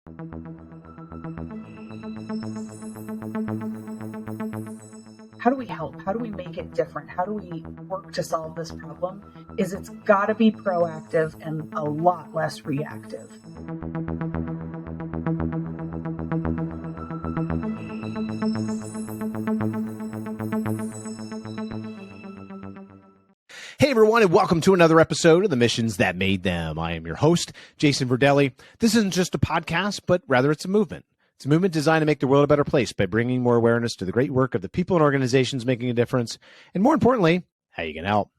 How do we help? How do we make it different? How do we work to solve this problem? It's got to be proactive and a lot less reactive. Hey everyone, and welcome to another episode of The Missions That Made Them. I am your host, Jason Verdelli. This isn't just a podcast, but rather it's a movement. It's a movement designed to make the world a better place by bringing more awareness to the great work of the people and organizations making a difference, and more importantly, how you can help.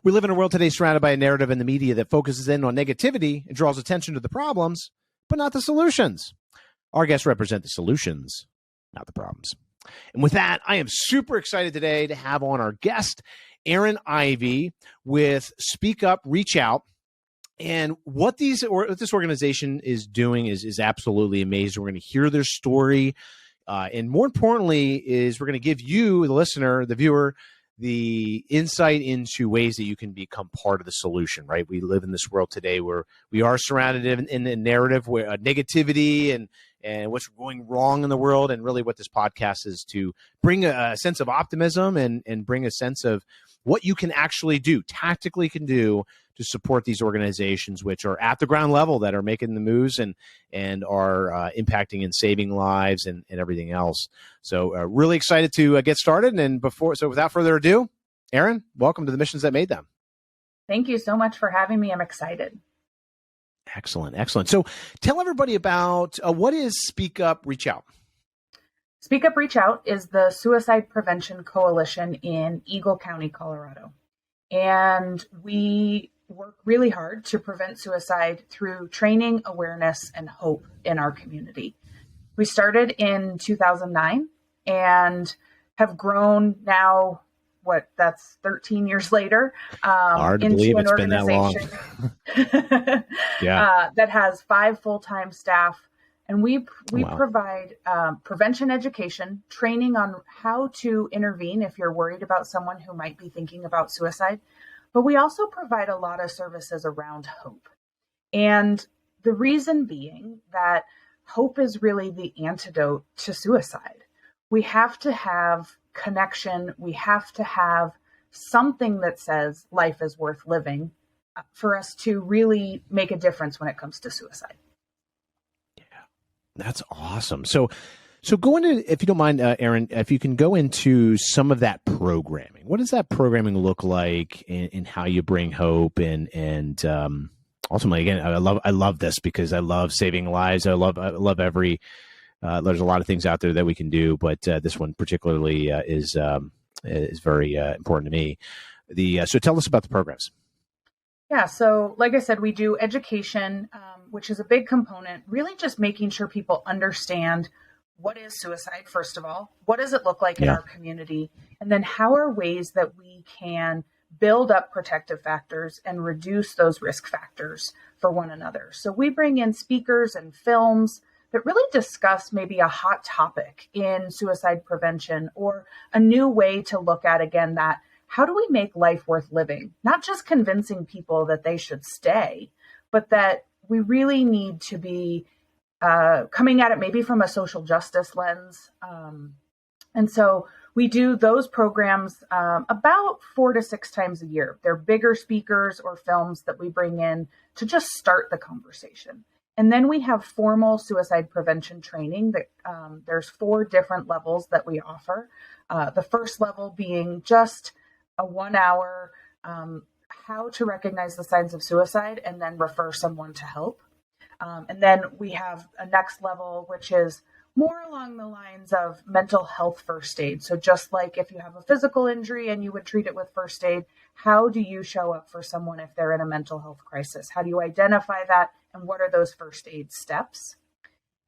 We live in a world today surrounded by a narrative in the media that focuses in on negativity and draws attention to the problems, but not the solutions. Our guests represent the solutions, not the problems. And with that, I am super excited today to have on our guest, Erin Ivey with SpeakUp ReachOut. And what this organization is doing is absolutely amazing. We're going to hear their story. And more importantly, is we're going to give you, the listener, the viewer, the insight into ways that you can become part of the solution, right? We live in this world today where we are surrounded in a narrative where negativity and what's going wrong in the world. And really what this podcast is to bring a sense of optimism and bring a sense of what you can actually do, tactically can do to support these organizations, which are at the ground level, that are making the moves and are impacting and saving lives and everything else. So really excited to get started. And without further ado, Erin, welcome to The Missions That Made Them. Thank you so much for having me. I'm excited. Excellent. So tell everybody about what is SpeakUp ReachOut? SpeakUp ReachOut is the Suicide Prevention Coalition in Eagle County, Colorado. And we work really hard to prevent suicide through training, awareness, and hope in our community. We started in 2009 and have grown now, that's 13 years later, hard to believe it's been that long. Yeah. That has 5 full-time staff. And we provide prevention education, training on how to intervene if you're worried about someone who might be thinking about suicide. But we also provide a lot of services around hope. And the reason being that hope is really the antidote to suicide. We have to have connection. We have to have something that says life is worth living for us to really make a difference when it comes to suicide. That's awesome. So go into, if you don't mind, Erin, if you can go into some of that programming. What does that programming look like in how you bring hope and ultimately, again, I love this because I love saving lives. I love every. There's a lot of things out there that we can do, but this one particularly is very important to me. So tell us about the programs. Yeah, so like I said, we do education, which is a big component, really just making sure people understand what is suicide, first of all, what does it look like in our community, and then how are ways that we can build up protective factors and reduce those risk factors for one another. So we bring in speakers and films that really discuss maybe a hot topic in suicide prevention or a new way to look at, again, that how do we make life worth living? Not just convincing people that they should stay, but that we really need to be coming at it maybe from a social justice lens. And so we do those programs about 4 to 6 times a year. They're bigger speakers or films that we bring in to just start the conversation. And then we have formal suicide prevention training that there's 4 different levels that we offer. The first level being just a 1-hour how to recognize the signs of suicide and then refer someone to help. And then we have a next level, which is more along the lines of mental health first aid. So just like if you have a physical injury and you would treat it with first aid, how do you show up for someone if they're in a mental health crisis? How do you identify that? And what are those first aid steps?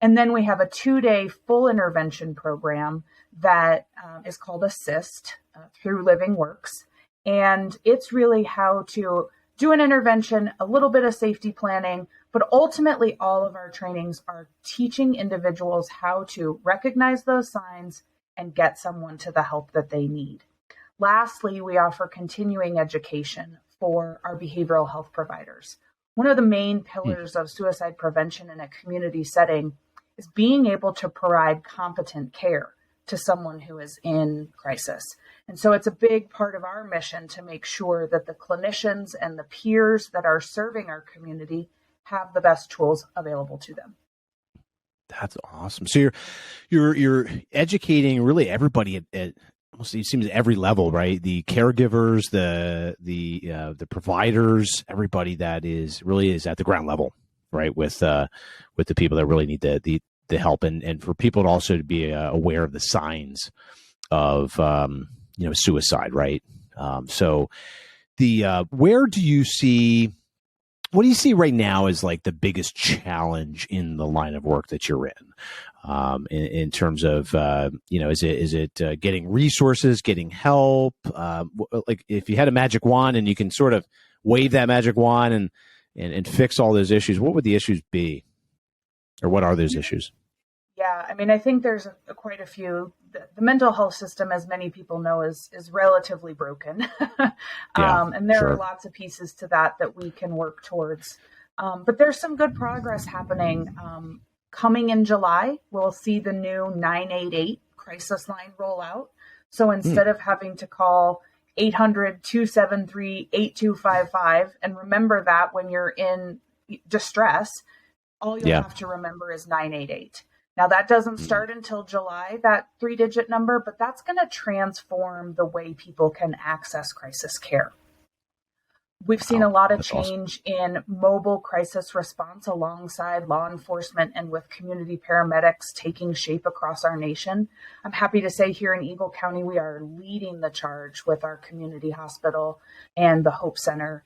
And then we have a 2-day full intervention program that is called Assist through Living Works. And it's really how to do an intervention, a little bit of safety planning, but ultimately all of our trainings are teaching individuals how to recognize those signs and get someone to the help that they need. Lastly, we offer continuing education for our behavioral health providers. one of the main pillars of suicide prevention in a community setting is being able to provide competent care to someone who is in crisis. And so it's a big part of our mission to make sure that the clinicians and the peers that are serving our community have the best tools available to them. That's awesome. So you're educating really everybody at almost, it seems, every level, right? The caregivers, the providers, everybody that is at the ground level, right? With the people that really need the help, and for people to also to be aware of the signs of suicide, right? So what do you see right now as like the biggest challenge in the line of work that you're in terms of, is it getting resources, getting help? Like if you had a magic wand and you can sort of wave that magic wand and fix all those issues, what would the issues be? Or what are those issues? Yeah, I mean, I think there's quite a few. The mental health system, as many people know, is relatively broken. And there are lots of pieces to that we can work towards. But there's some good progress happening. Coming in July, we'll see the new 988 crisis line roll out. So instead of having to call 800-273-8255, and remember that when you're in distress, all you'll have to remember is 988. Now, that doesn't start until July, that 3-digit number, but that's going to transform the way people can access crisis care. We've seen a lot of change in mobile crisis response alongside law enforcement and with community paramedics taking shape across our nation. I'm happy to say here in Eagle County, we are leading the charge with our community hospital and the Hope Center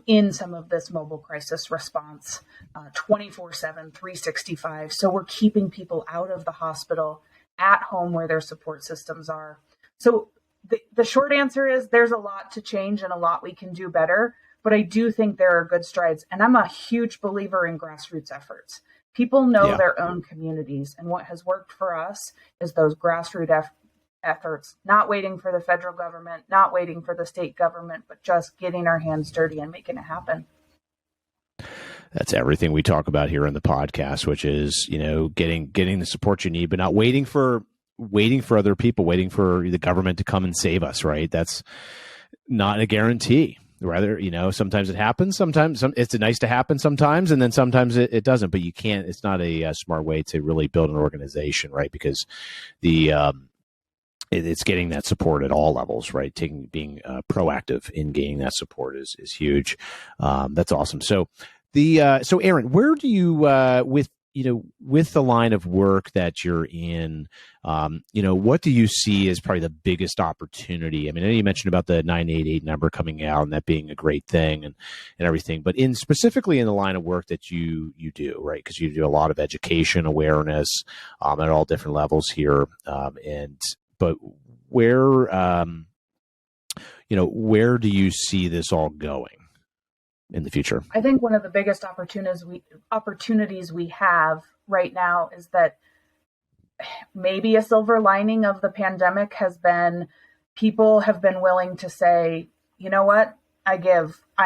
in some of this mobile crisis response, 24/7, 365. So we're keeping people out of the hospital, at home where their support systems are. So the short answer is there's a lot to change and a lot we can do better, but I do think there are good strides. And I'm a huge believer in grassroots efforts. People know their own communities, and what has worked for us is those grassroots efforts, not waiting for the federal government, not waiting for the state government, but just getting our hands dirty and making it happen. That's everything we talk about here in the podcast, which is, getting the support you need, but not waiting for other people, waiting for the government to come and save us, right? That's not a guarantee. Rather, sometimes it happens. Sometimes it's nice to happen sometimes, and then sometimes it doesn't, but you can't, it's not a smart way to really build an organization, right? Because it's getting that support at all levels, right? Being proactive in gaining that support is huge. That's awesome. So Aaron, where do you with the line of work that you're in, what do you see as probably the biggest opportunity? I mean, I know you mentioned about the 988 number coming out and that being a great thing and everything, but specifically in the line of work that you do, right? Because you do a lot of education, awareness at all different levels here, but where do you see this all going in the future? I think one of the biggest opportunities we have right now is that maybe a silver lining of the pandemic has been people have been willing to say, you know what, I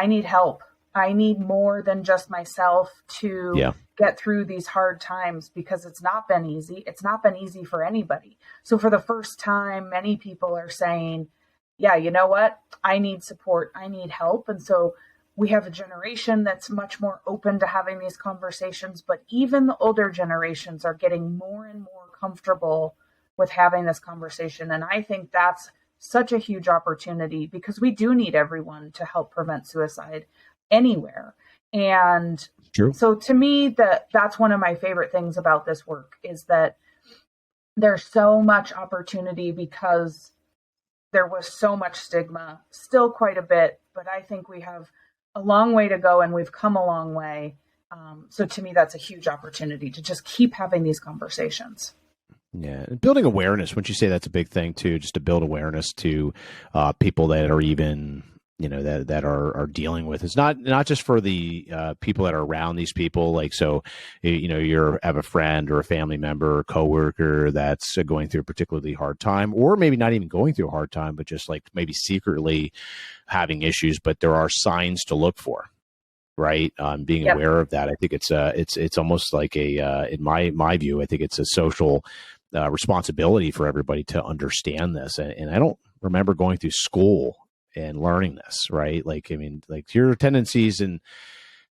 need help. I need more than just myself to get through these hard times, because it's not been easy. It's not been easy for anybody. So for the first time, many people are saying, yeah, you know what, I need support. I need help. And so we have a generation that's much more open to having these conversations, but even the older generations are getting more and more comfortable with having this conversation. And I think that's such a huge opportunity, because we do need everyone to help prevent suicide anywhere. And so to me, that's one of my favorite things about this work is that there's so much opportunity, because there was so much stigma, still quite a bit, but I think we have a long way to go and we've come a long way. So to me, that's a huge opportunity to just keep having these conversations. Yeah. And building awareness, wouldn't you say that's a big thing too, just to build awareness to people that are even, that are dealing with. It's not just for the people that are around these people. Like, so, you have a friend or a family member or coworker that's going through a particularly hard time, or maybe not even going through a hard time, but just like maybe secretly having issues, but there are signs to look for. right? Being aware of that. I think it's almost like in my view, I think it's a social responsibility for everybody to understand this. And I don't remember going through school and learning this, right? Like, I mean, like your tendencies and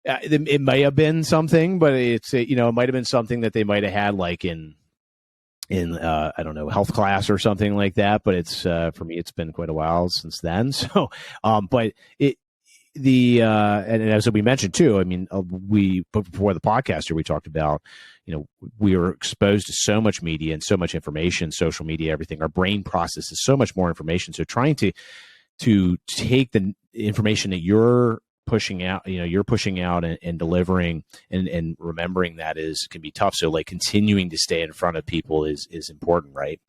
it may have been something, but it's, it might have been something that they might have had like in I don't know, health class or something like that. But it's, for me, it's been quite a while since then. So, but and as we mentioned too, I mean, before the podcast here, we talked about, we are exposed to so much media and so much information, social media, everything. Our brain processes so much more information. So trying to take the information that you're pushing out, and delivering and remembering that can be tough. So like continuing to stay in front of people is important, right?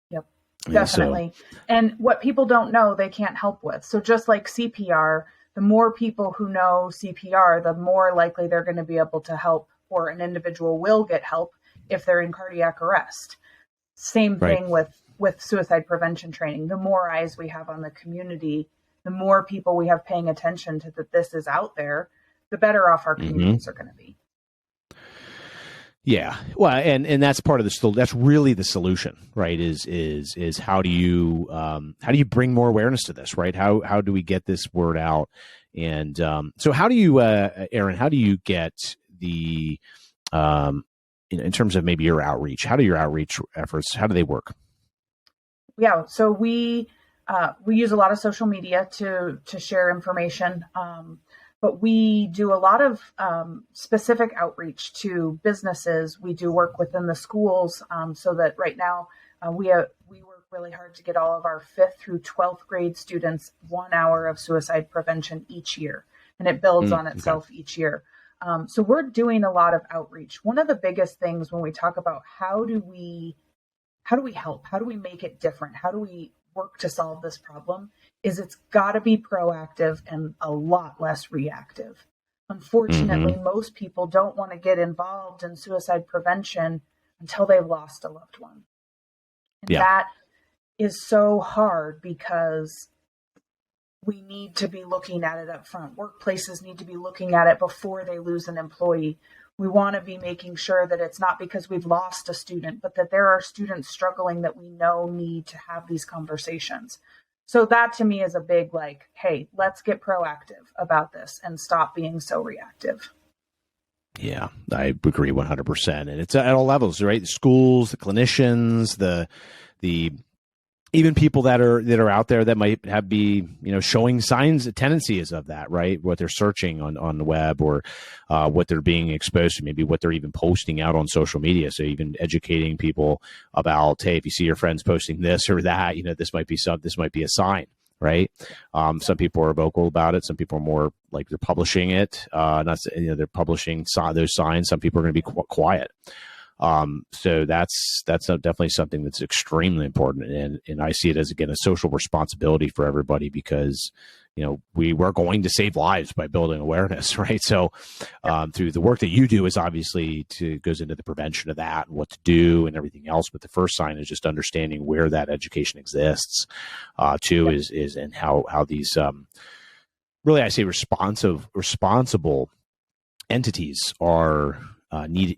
Yep. Definitely. And what people don't know, they can't help with. So just like CPR, the more people who know CPR, the more likely they're going to be able to help, or an individual will get help if they're in cardiac arrest. Same thing with suicide prevention training. The more eyes we have on the community, the more people we have paying attention to that this is out there, the better off our communities are going to be. Yeah. Well, and that's part of that's really the solution, right? Is how do you bring more awareness to this, right? How do we get this word out? And so how do you, Aaron, how do you get the, in terms of maybe your outreach, how do your outreach efforts, how do they work? Yeah. So we use a lot of social media to share information. But we do a lot of specific outreach to businesses. We do work within the schools, so that right now we work really hard to get all of our 5th through 12th grade students 1 hour of suicide prevention each year, and it builds on itself each year. So we're doing a lot of outreach. One of the biggest things when we talk about how do we help, how do we make it different, how do we work to solve this problem, is it's got to be proactive and a lot less reactive. Unfortunately, most people don't want to get involved in suicide prevention until they've lost a loved one. And that is so hard because we need to be looking at it up front. Workplaces need to be looking at it before they lose an employee. We want to be making sure that it's not because we've lost a student, but that there are students struggling that we know need to have these conversations. So that to me is a big, like, hey, let's get proactive about this and stop being so reactive. Yeah, I agree 100%. And it's at all levels, right? The schools, the clinicians, the even people that are out there that might be showing signs, tendencies of that, right? What they're searching on the web, or what they're being exposed to, maybe what they're even posting out on social media. So even educating people about, hey, if you see your friends posting this or that, this might be a sign, right? Some people are vocal about it. Some people are more like they're publishing it. They're publishing those signs. Some people are going to be quiet. So that's definitely something that's extremely important. And I see it as, again, a social responsibility for everybody, because, we were going to save lives by building awareness, right? So, through the work that you do is obviously goes into the prevention of that and what to do and everything else. But the first sign is just understanding where that education exists, is and how these, really, I say responsible entities are,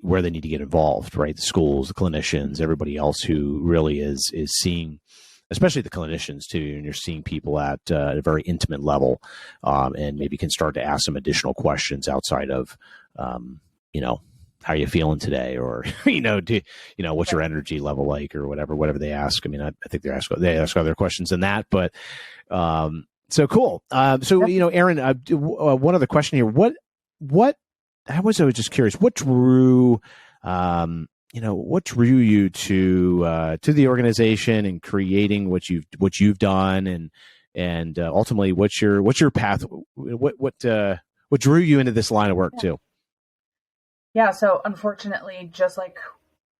where they need to get involved, right? The schools, the clinicians, everybody else who really is seeing, especially the clinicians too, and you're seeing people at a very intimate level, and maybe can start to ask some additional questions outside of, how are you feeling today, or what's your energy level like, or whatever they ask. I mean, I think they ask other questions than that, but so cool. Aaron, one other question here. What I was just curious, what drew you to the organization and creating what you've done, and ultimately what's your path? What drew you into this line of work too? Yeah. So unfortunately, just like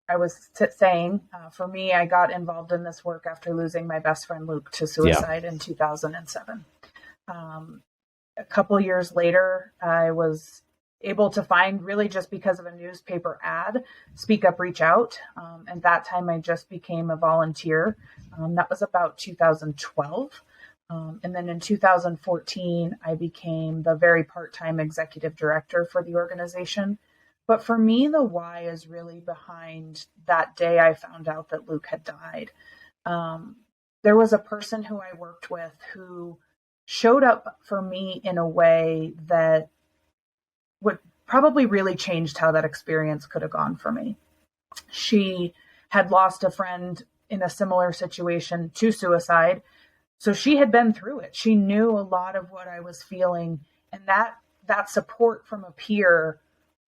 I was saying, for me, I got involved in this work after losing my best friend Luke to suicide in 2007. A couple years later, I was able to find, really just because of a newspaper ad, SpeakUp ReachOut. And that time I just became a volunteer. That was about 2012. And then in 2014, I became the very part-time executive director for the organization. But for me, the why is really behind that day I found out that Luke had died. There was a person who I worked with who showed up for me in a way that would probably really changed how that experience could have gone for me. She had lost a friend in a similar situation to suicide. So she had been through it. She knew a lot of what I was feeling. And that support from a peer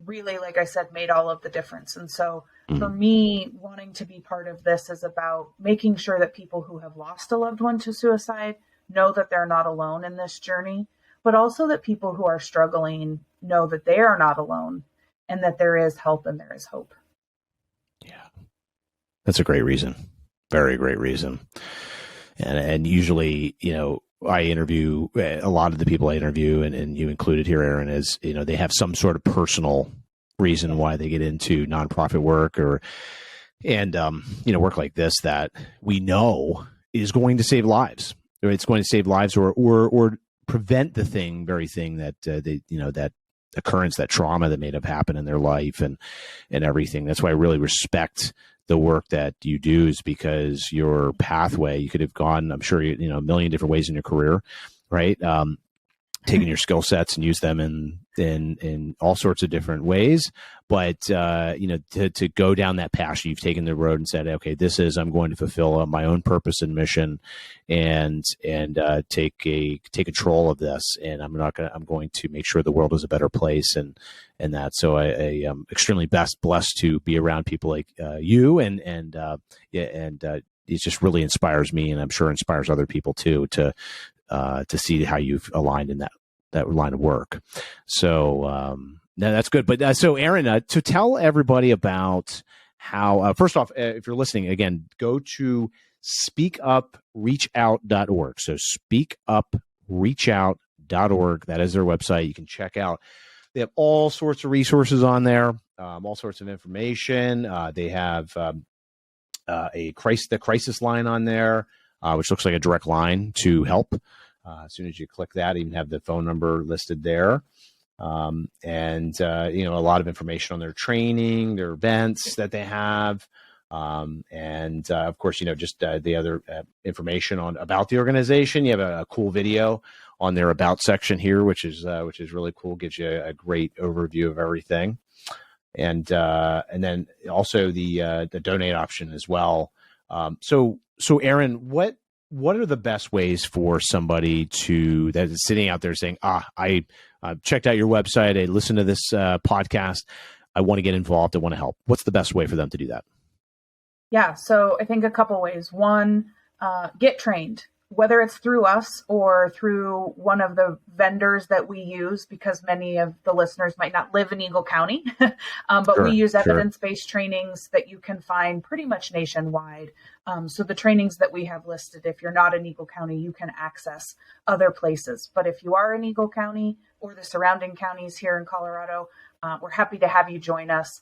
really, like I said, made all of the difference. And so for me, wanting to be part of this is about making sure that people who have lost a loved one to suicide know that they're not alone in this journey, but also that people who are struggling know that they are not alone and that there is help and there is hope. Yeah, that's a great reason. Very great reason. And usually, I interview a lot of the people I interview, and you included here, Aaron, is, they have some sort of personal reason why they get into nonprofit work and work like this that we know is going to save lives. Or it's going to save lives or prevent the very thing that that occurrence, that trauma that may have happened in their life and everything. That's why I really respect the work that you do, is because your pathway, you could have gone, I'm sure, a million different ways in your career, right? Taking your skill sets and use them in all sorts of different ways. But, to go down that path, you've taken the road and said, okay, I'm going to fulfill my own purpose and mission and take control of this. And I'm going to make sure the world is a better place. And that, so I am extremely blessed to be around people like you and it just really inspires me, and I'm sure inspires other people too, to see how you've aligned in that line of work. So no, that's good. But so Aaron, to tell everybody about how, first off, if you're listening, again, go to SpeakUpReachOut.org. So SpeakUpReachOut.org. That is their website. You can check out. They have all sorts of resources on there, all sorts of information. They have the crisis line on there, which looks like a direct line to help. As soon as you click that, even have the phone number listed there. And a lot of information on their training, their events that they have. And of course, just the other information about the organization. You have a cool video on their about section here, which is really cool. Gives you a great overview of everything. And then also the donate option as well. So Aaron, what are the best ways for somebody that is sitting out there saying, I checked out your website, I listened to this podcast, I want to get involved, I want to help. What's the best way for them to do that? Yeah, so I think a couple ways. One, get trained, whether it's through us or through one of the vendors that we use, because many of the listeners might not live in Eagle County, but we use evidence-based trainings that you can find pretty much nationwide. So the trainings that we have listed, if you're not in Eagle County, you can access other places. But if you are in Eagle County or the surrounding counties here in Colorado, we're happy to have you join us.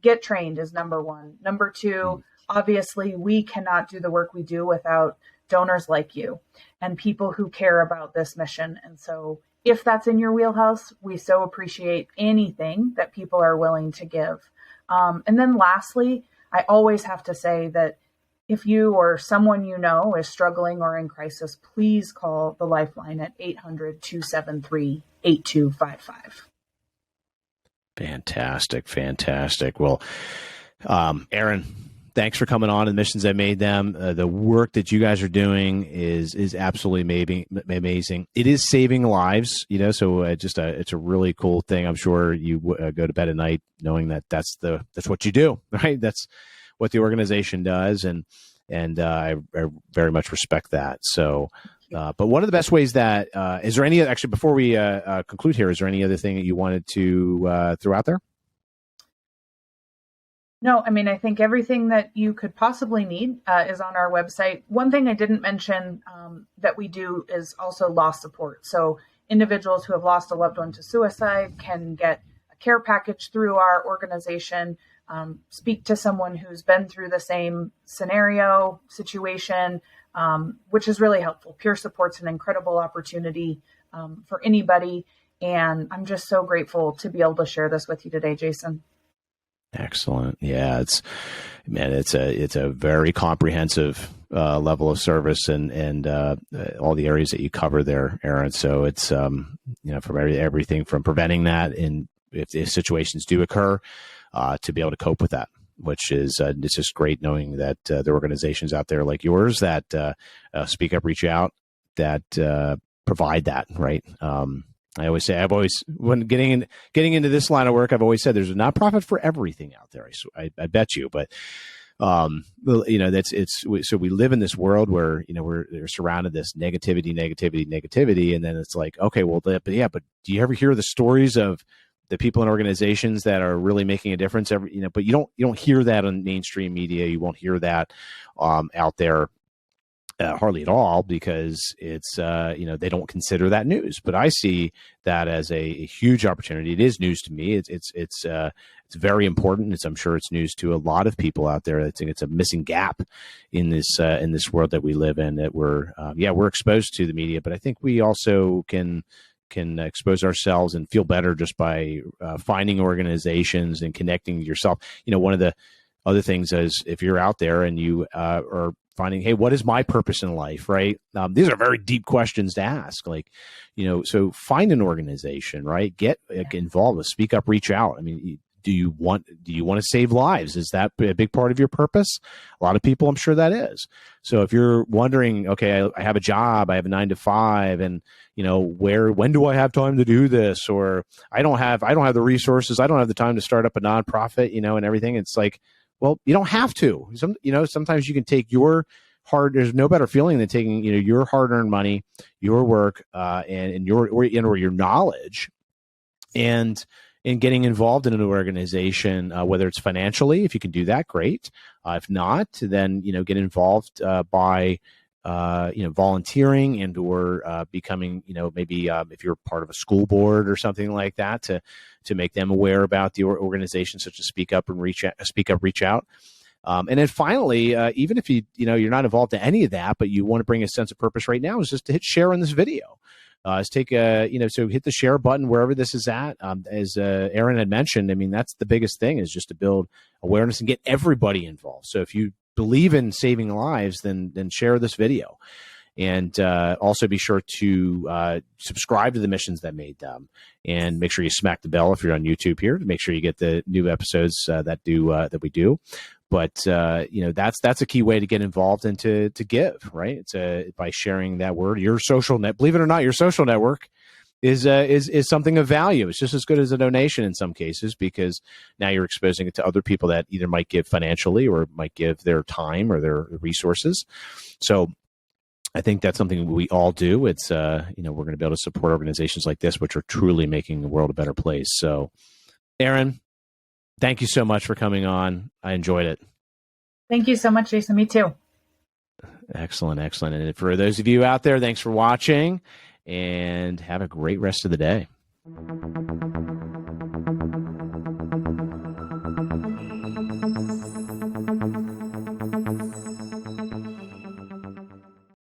Get trained is number one. Number two, obviously, we cannot do the work we do without donors like you and people who care about this mission. And so if that's in your wheelhouse, we so appreciate anything that people are willing to give. And then lastly, I always have to say that if you or someone you know is struggling or in crisis, please call the Lifeline at 800-273-8255. Fantastic. Well, Aaron, thanks for coming on to the Missions That Made Them. The work that you guys are doing is absolutely amazing. It is saving lives, so it's a really cool thing. I'm sure you go to bed at night knowing that that's what you do, right? That's what the organization does. And I very much respect that. So, but one of the best ways that, is there any, actually, before we conclude here, is there any other thing that you wanted to throw out there? No, I mean, I think everything that you could possibly need is on our website. One thing I didn't mention that we do is also loss support. So individuals who have lost a loved one to suicide can get a care package through our organization, speak to someone who's been through the same situation, which is really helpful. Peer support's an incredible opportunity for anybody. And I'm just so grateful to be able to share this with you today, Jason. Excellent. Yeah, it's a very comprehensive level of service and all the areas that you cover there, Aaron. So it's from everything from preventing that, and if situations do occur, to be able to cope with that, which is it's just great knowing that there are organizations out there like yours that SpeakUp ReachOut that provide that, right? When getting into this line of work, I've always said there's a nonprofit for everything out there. I bet you, but so we live in this world where we're surrounded this negativity, and then it's like, okay, well, but do you ever hear the stories of the people in organizations that are really making a difference? But you don't hear that on mainstream media. You won't hear that out there. Hardly at all, because it's they don't consider that news. But I see that as a huge opportunity. It is news to me. It's very important. I'm sure it's news to a lot of people out there. I think it's a missing gap in this world that we live in. That we're exposed to the media, but I think we also can expose ourselves and feel better just by finding organizations and connecting yourself. One of the other things is if you're out there and you are finding, hey, what is my purpose in life, right? These are very deep questions to ask. So find an organization, right? Get involved with SpeakUp ReachOut. I mean, do you want to save lives? Is that a big part of your purpose? A lot of people, I'm sure that is. So if you're wondering, okay, I have a job, I have a 9 to 5, and when do I have time to do this? Or I don't have the resources. I don't have the time to start up a nonprofit, and everything. It's like, well, you don't have to. Sometimes you can take there's no better feeling than taking, your hard-earned money, your work, and your knowledge, and getting involved in an organization, whether it's financially, if you can do that, great. If not, then, get involved by volunteering or becoming, maybe if you're part of a school board or something like that, to make them aware about the organization such as SpeakUp ReachOut. And then finally, even if you're not involved in any of that, but you want to bring a sense of purpose right now, is just to hit share on this video. So hit the share button wherever this is at. As Aaron had mentioned, I mean, that's the biggest thing, is just to build awareness and get everybody involved. So if you believe in saving lives, then share this video. And also be sure to subscribe to the Missions That Made Them, and make sure you smack the bell if you're on YouTube here to make sure you get the new episodes that we do. But that's a key way to get involved and to give, right? It's by sharing that word. Your social net, believe it or not, your social network is something of value. It's just as good as a donation in some cases, because now you're exposing it to other people that either might give financially or might give their time or their resources. So I think that's something we all do. It's we're going to be able to support organizations like this, which are truly making the world a better place. So, Aaron, thank you so much for coming on. I enjoyed it. Thank you so much, Jason. Me too. Excellent. And for those of you out there, thanks for watching, and have a great rest of the day.